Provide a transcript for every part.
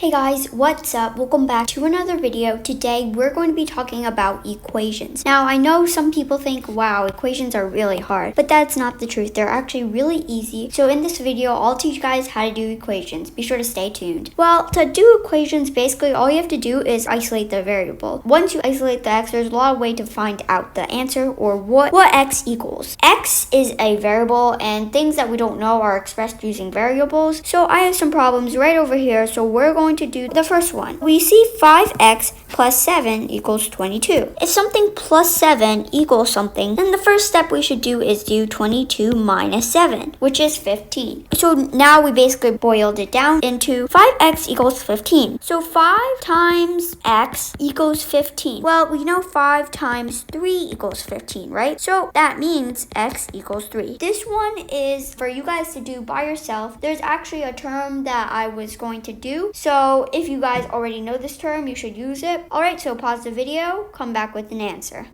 Hey guys, what's up? Welcome back to another video. Today we're going to be talking about equations. Now I know some people think, wow, equations are really hard, but that's not the truth. They're actually really easy. So in this video, I'll teach you guys how to do equations. Be sure to stay tuned. Well, to do equations, basically all you have to do is isolate the variable. Once you isolate the x, there's a lot of ways to find out the answer or what x equals. X is a variable and things that we don't know are expressed using variables. So I have some problems right over here. So we're going to do the first one. We see 5x plus 7 equals 22. If something plus 7 equals something, then the first step we should do is do 22 minus 7, which is 15. So now we basically boiled it down into 5x equals 15. So 5 times x equals 15. Well, we know 5 times 3 equals 15, right? So that means x equals 3. This one is for you guys to do by yourself. There's actually a term that I was going to do. So if you guys already know this term, you should use it. Alright, so pause the video, come back with an answer.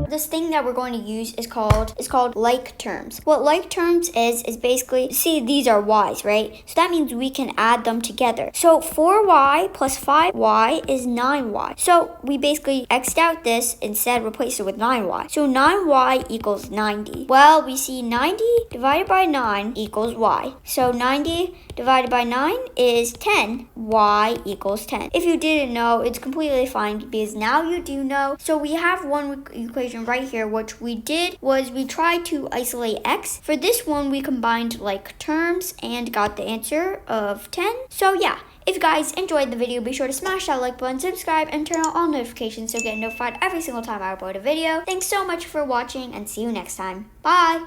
This thing that we're going to use is called like terms. What like terms is basically, see, these are y's, right? So that means we can add them together. So 4y plus 5y is 9y. So we basically x'd out this, instead replace it with 9y. So 9y equals 90. Well, we see 90 divided by 9 equals y. So 90 divided by 9 is 10. Y equals 10. If you didn't know, it's completely fine because now you do know. So we have one equation right here. What we did was we tried to isolate x. For this one, we combined like terms and got the answer of 10. So yeah. If you guys enjoyed the video, be sure to smash that like button, subscribe, and turn on all notifications so you get notified every single time I upload a video. Thanks so much for watching and see you next time. Bye!